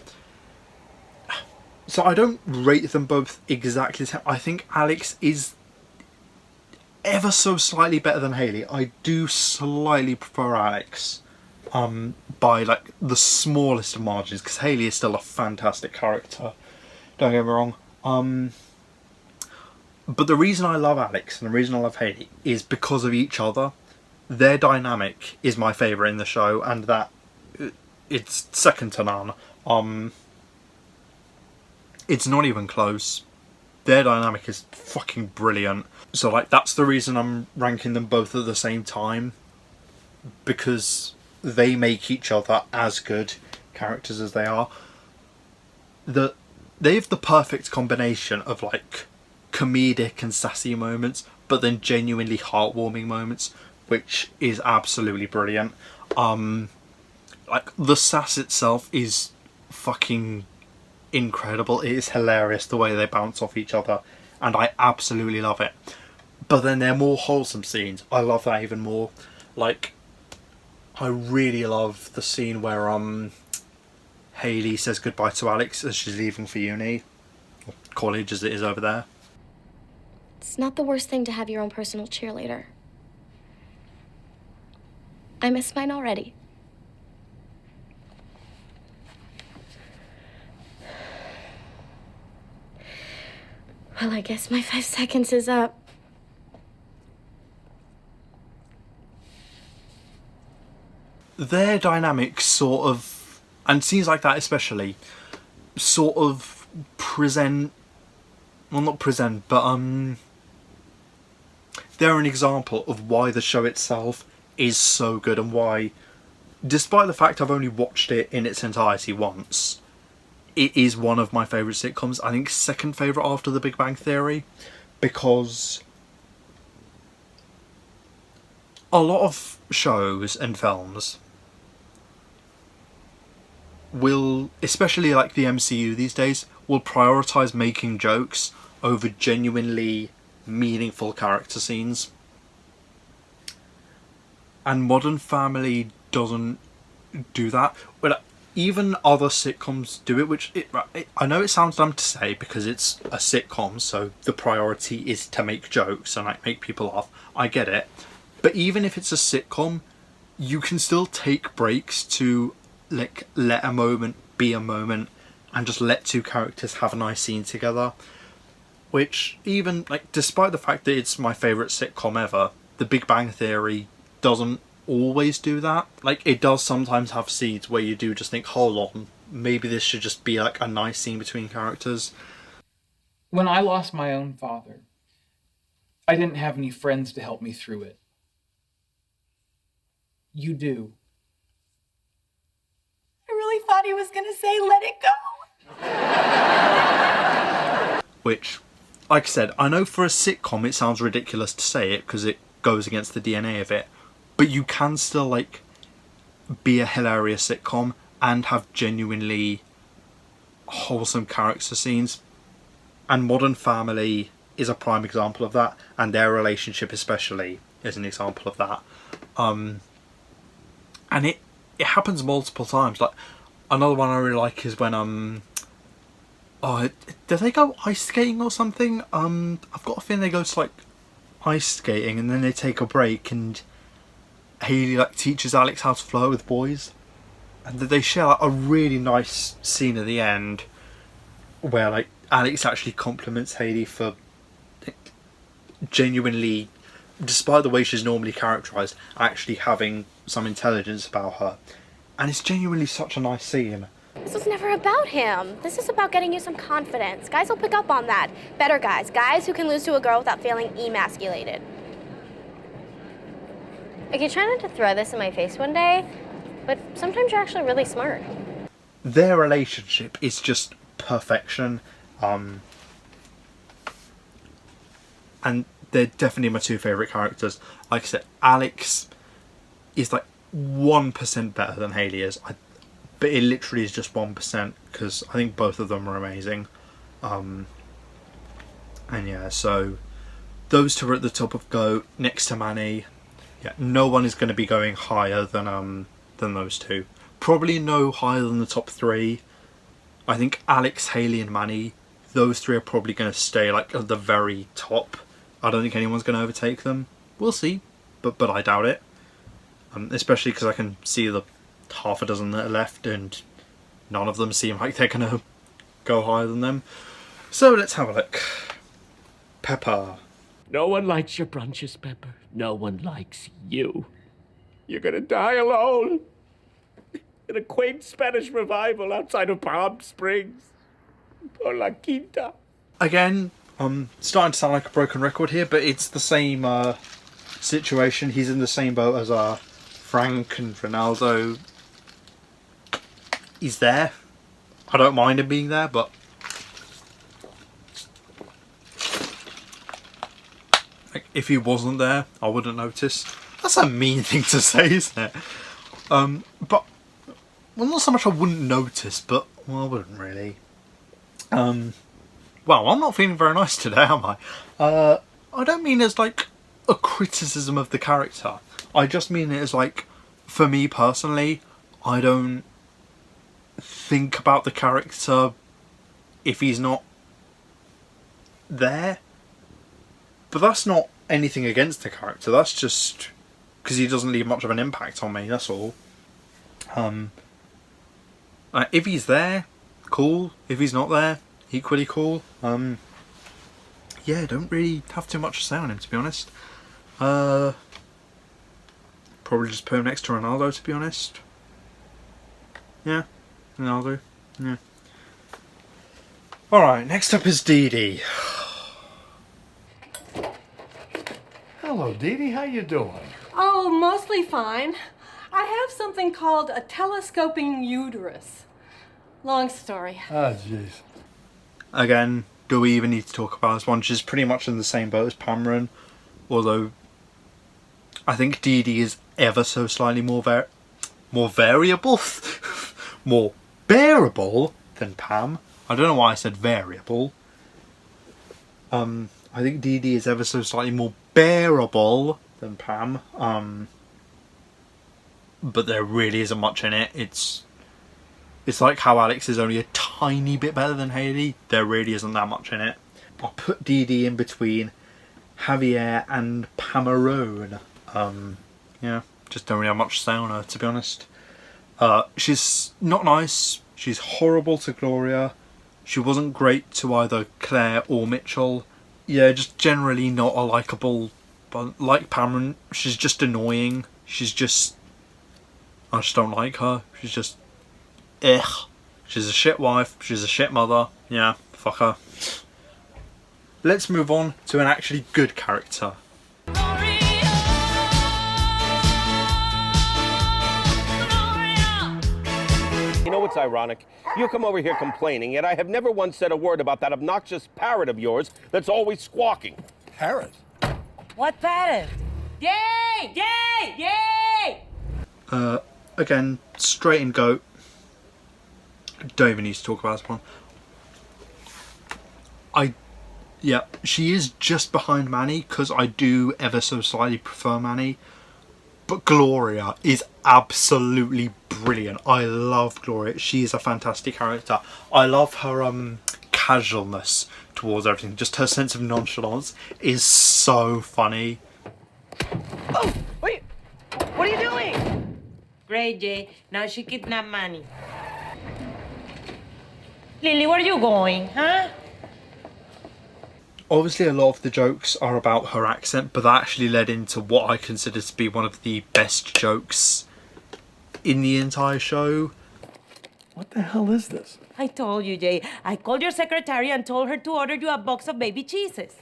so I don't rate them both exactly the same. I think Alex is ever so slightly better than Hayley. I do slightly prefer Alex by like the smallest of margins, because Hayley is still a fantastic character. Don't get me wrong. But the reason I love Alex and the reason I love Hayley is because of each other. Their dynamic is my favourite in the show, and that it's second to none. It's not even close. Their dynamic is fucking brilliant. So like that's the reason I'm ranking them both at the same time, because they make each other as good characters as they are. They have the perfect combination of like comedic and sassy moments, but then genuinely heartwarming moments, which is absolutely brilliant. Like the sass itself is fucking incredible. It is hilarious the way they bounce off each other, and I absolutely love it. But then they're more wholesome scenes. I love that even more. Like, I really love the scene where Hayley says goodbye to Alex as she's leaving for uni, or college as it is over there. It's not the worst thing to have your own personal cheerleader. I miss mine already. Well, I guess my 5 seconds is up. Their dynamic sort of And scenes like that especially sort of present, well, not present, but they're an example of why the show itself is so good, and why, despite the fact I've only watched it in its entirety once, it is one of my favourite sitcoms. I think second favourite after The Big Bang Theory, because a lot of shows and films will, especially like the MCU these days, will prioritise making jokes over genuinely meaningful character scenes. And Modern Family doesn't do that. But even other sitcoms do it, which I know it sounds dumb to say because it's a sitcom, so the priority is to make jokes and like make people laugh. I get it. But even if it's a sitcom, you can still take breaks to like let a moment be a moment and just let two characters have a nice scene together. Which, even like, despite the fact that it's my favourite sitcom ever, The Big Bang Theory doesn't always do that. Like, it does sometimes have scenes where you do just think, hold on, maybe this should just be like a nice scene between characters. When I lost my own father, I didn't have any friends to help me through it. You do. I really thought he was gonna say, let it go. Which, like I said, I know for a sitcom it sounds ridiculous to say it because it goes against the DNA of it, but you can still like be a hilarious sitcom and have genuinely wholesome character scenes. And Modern Family is a prime example of that, and their relationship especially is an example of that. And it happens multiple times. Like, another one I really like is when do they go ice skating or something? I've got a feeling they go to like ice skating and then they take a break and Haley like teaches Alex how to flirt with boys, and they share like a really nice scene at the end where like Alex actually compliments Haley for like, genuinely, despite the way she's normally characterised, actually having some intelligence about her, and it's genuinely such a nice scene. This was never about him. This is about getting you some confidence. Guys will pick up on that. Better guys. Guys who can lose to a girl without feeling emasculated. Okay, try not to throw this in my face one day, but sometimes you're actually really smart. Their relationship is just perfection. And they're definitely my two favourite characters. Like I said, Alex is like 1% better than Haley is. But it literally is just 1% because I think both of them are amazing. And yeah, so those two are at the top of GOAT next to Manny. Yeah, no one is going to be going higher than those two. Probably no higher than the top three. I think Alex, Haley, and Manny, those three are probably going to stay like at the very top. I don't think anyone's going to overtake them. We'll see, but I doubt it. Especially because I can see the half a dozen that are left and none of them seem like they're gonna go higher than them. So let's have a look. Pepper. No one likes your brunches, Pepper. No one likes you. You're gonna die alone in a quaint Spanish revival outside of Palm Springs or La Quinta. Again, I'm starting to sound like a broken record here, but it's the same situation. He's in the same boat as Frank and Ronaldo. He's there. I don't mind him being there, but like, if he wasn't there, I wouldn't notice. That's a mean thing to say, isn't it? But well, not so much I wouldn't notice, but well, I wouldn't really. Well, I'm not feeling very nice today, am I? I don't mean as like a criticism of the character. I just mean it as like, for me personally, I don't think about the character if he's not there. But that's not anything against the character, that's just because he doesn't leave much of an impact on me, that's all. If he's there, cool. If he's not there, equally cool. Yeah, don't really have too much to say on him, to be honest. Probably just put him next to Ronaldo, to be honest. Yeah. Yeah, I'll do. Yeah. Alright, next up is Dee Dee. Hello, Dee Dee. How you doing? Oh, mostly fine. I have something called a telescoping uterus. Long story. Oh, jeez. Again, do we even need to talk about this one? She's pretty much in the same boat as Pamela, although I think Dee Dee is ever so slightly more variable, more bearable than Pam. I don't know why I said variable. I think Dee Dee is ever so slightly more bearable than Pam. But there really isn't much in it. It's like how Alex is only a tiny bit better than Haley. There really isn't that much in it. I'll put Dee Dee in between Javier and Pamarone. Yeah, just don't really have much to say on her, to be honest. She's not nice. She's horrible to Gloria. She wasn't great to either Claire or Mitchell. Yeah, just generally not a likeable. But like Pam, she's just annoying. She's just... I just don't like her. She's just... Ugh. She's a shit wife. She's a shit mother. Yeah, fuck her. Let's move on to an actually good character. You know what's ironic? You come over here complaining, yet I have never once said a word about that obnoxious parrot of yours that's always squawking. Parrot? What parrot? Yay! Yay! Yay! Again, straight and goat. Don't even need to talk about this one. Yeah, she is just behind Manny because I do ever so slightly prefer Manny. But Gloria is absolutely brilliant. I love Gloria. She is a fantastic character. I love her casualness towards everything. Just her sense of nonchalance is so funny. Oh, wait! What are you doing? Great, Jay. Now she kidnapped Manny. Lily, where are you going, huh? Obviously a lot of the jokes are about her accent, but that actually led into what I consider to be one of the best jokes in the entire show. What the hell is this? I told you, Jay. I called your secretary and told her to order you a box of baby cheeses.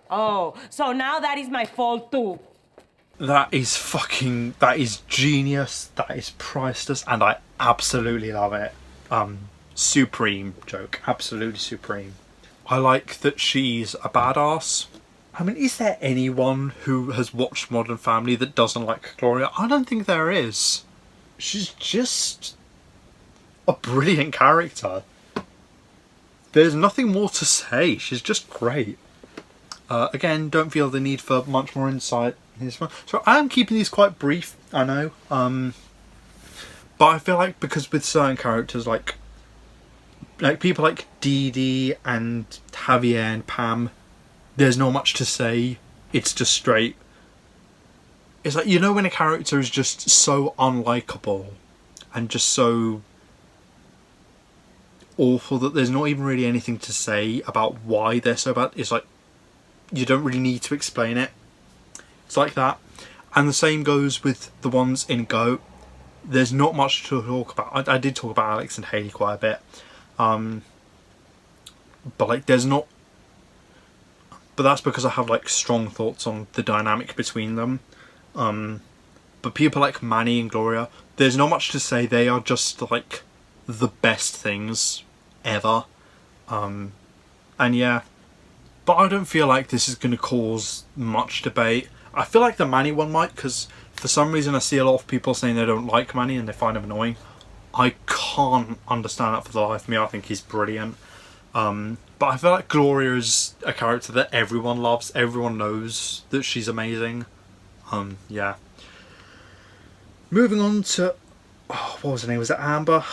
Oh, so now that is my fault too. That is genius, that is priceless, and I absolutely love it. Supreme joke, absolutely supreme. I like that she's a badass. I mean, is there anyone who has watched Modern Family that doesn't like Gloria? I don't think there is. She's just a brilliant character. There's nothing more to say, she's just great. Again, don't feel the need for much more insight in this one. So I am keeping these quite brief, I know. But I feel like because with certain characters like people like Dee Dee and Javier and Pam, there's not much to say. It's just straight. It's like, you know, when a character is just so unlikable and just so awful that there's not even really anything to say about why they're so bad. It's like, you don't really need to explain it. It's like that. And the same goes with the ones in Go. There's not much to talk about. I did talk about Alex and Haley quite a bit. But like there's not, but that's because I have like strong thoughts on the dynamic between them. But people like Manny and Gloria, there's not much to say. They are just like the best things ever. And yeah, but I don't feel like this is going to cause much debate. I feel like the Manny one might, because for some reason I see a lot of people saying they don't like Manny and they find him annoying. I can't understand that for the life of me. I think he's brilliant. But I feel like Gloria is a character that everyone loves. Everyone knows that she's amazing. Yeah. Moving on to... Oh, what was her name? Was it Amber?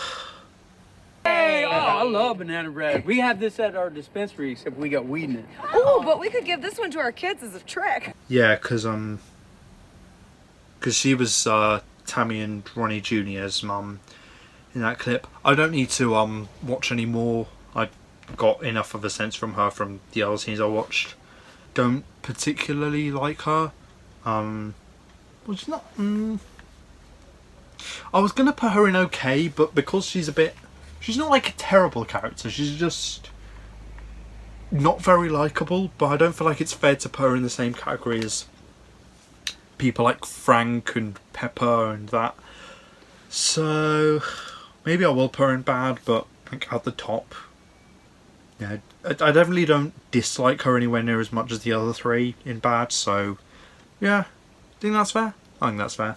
Hey, oh, I love banana bread. We have this at our dispensary, except we got weed in it. Oh, but we could give this one to our kids as a trick. Yeah, because she was Tammy and Ronnie Jr.'s mum in that clip. I don't need to watch any more. I got enough of a sense from her from the other scenes I watched. Don't particularly like her. Well, she's not. I was going to put her in okay, but because she's not like a terrible character, she's just not very likeable, but I don't feel like it's fair to put her in the same category as people like Frank and Pepper and that. So maybe I will put her in bad, but like at the top. Yeah, I definitely don't dislike her anywhere near as much as the other three in bad, so yeah, I think that's fair. I think that's fair.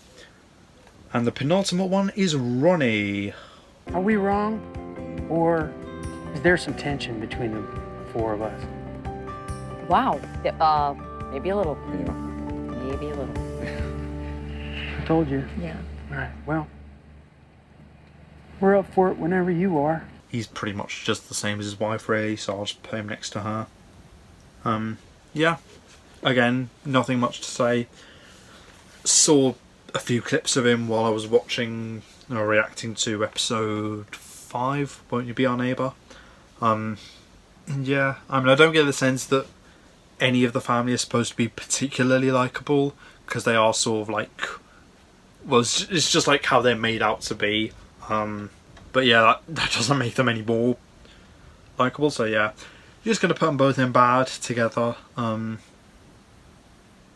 And the penultimate one is Ronnie. Are we wrong? Or is there some tension between the four of us? Wow. Maybe a little. Maybe a little. I told you. Yeah. All right, well, we're up for it whenever you are. He's pretty much just the same as his wife, really, so I'll just put him next to her. Yeah. Again, nothing much to say. Saw a few clips of him while I was watching or reacting to episode 5, Won't You Be Our Neighbour? Yeah, I mean, I don't get the sense that any of the family is supposed to be particularly likeable, because they are sort of like, well, it's just like how they're made out to be. But yeah, that doesn't make them any more likeable, so yeah. You're just going to put them both in bad together. Not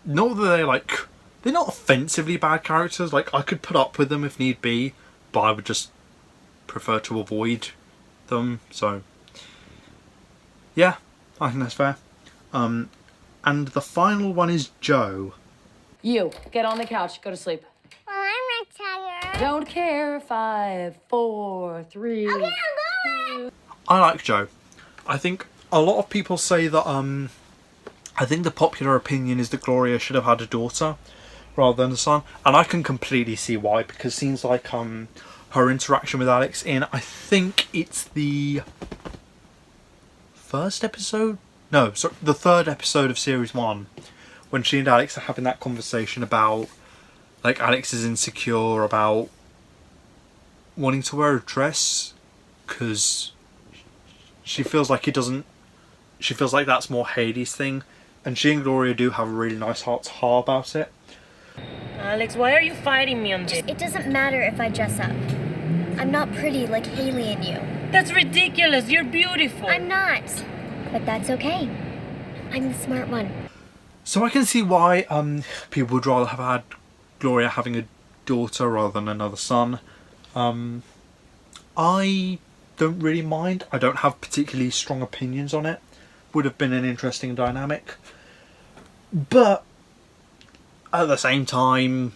that they're not offensively bad characters. Like, I could put up with them if need be, but I would just prefer to avoid them, so yeah, I think that's fair. And the final one is Joe. You, get on the couch, go to sleep. Well, I'm not tired. Don't care. 5, 4, 3. Okay, I like Joe. I think a lot of people say that I think the popular opinion is that Gloria should have had a daughter rather than a son, and I can completely see why, because it seems like her interaction with Alex in, I think it's the first episode? No, sorry, the third episode of series 1, when she and Alex are having that conversation about, like, Alex is insecure about wanting to wear a dress because she feels like she feels like that's more Heidi's thing, and she and Gloria do have a really nice heart-to-heart about it. Alex, why are you fighting me on this? it doesn't matter if I dress up. I'm not pretty like Haley and you. That's ridiculous. You're beautiful. I'm not. But that's okay. I'm the smart one. So I can see why people would rather have had Gloria having a daughter rather than another son. I don't really mind. I don't have particularly strong opinions on it. Would have been an interesting dynamic. But at the same time,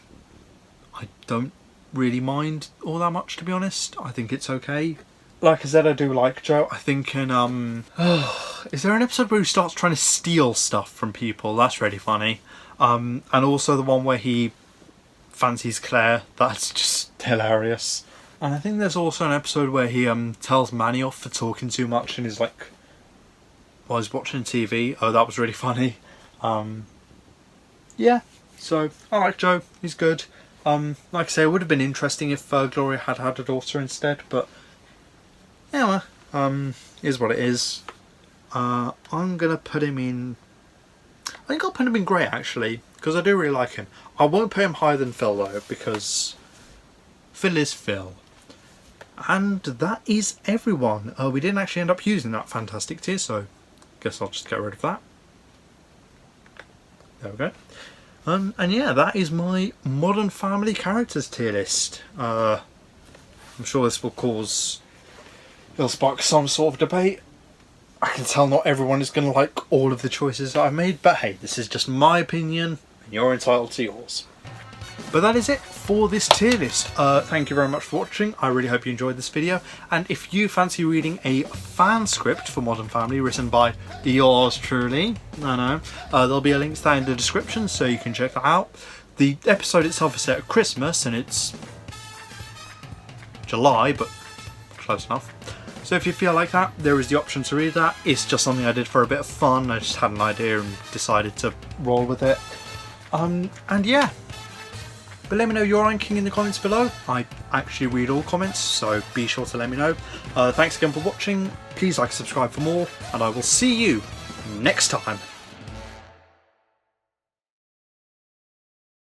I don't really mind all that much, to be honest. I think it's okay. Like I said, I do like Joe. I think in is there an episode where he starts trying to steal stuff from people? That's really funny. And also the one where he fancies Claire. That's just hilarious. And I think there's also an episode where he tells Manny off for talking too much and is like, while he's watching TV. Oh, that was really funny. Yeah, so I like Joe. He's good. Like I say, it would have been interesting if Gloria had had a daughter instead, but yeah, is what it is. I'm gonna put him in. I think I'll put him in great, actually, because I do really like him. I won't put him higher than Phil though, because Phil is Phil. And that is everyone. We didn't actually end up using that fantastic tier, so guess I'll just get rid of that. There we go. And yeah, that is my Modern Family characters tier list. I'm sure this will spark some sort of debate. I can tell not everyone is going to like all of the choices that I've made, but hey, this is just my opinion, and you're entitled to yours. But that is it for this tier list. Thank you very much for watching. I really hope you enjoyed this video. And if you fancy reading a fan script for Modern Family written by yours truly, I know, there'll be a link to that in the description so you can check that out. The episode itself is set at Christmas and it's July, but close enough. So if you feel like that, there is the option to read that. It's just something I did for a bit of fun. I just had an idea and decided to roll with it. And yeah. But let me know your ranking in the comments below. I actually read all comments, so be sure to let me know. Thanks again for watching. Please like and subscribe for more, and I will see you next time.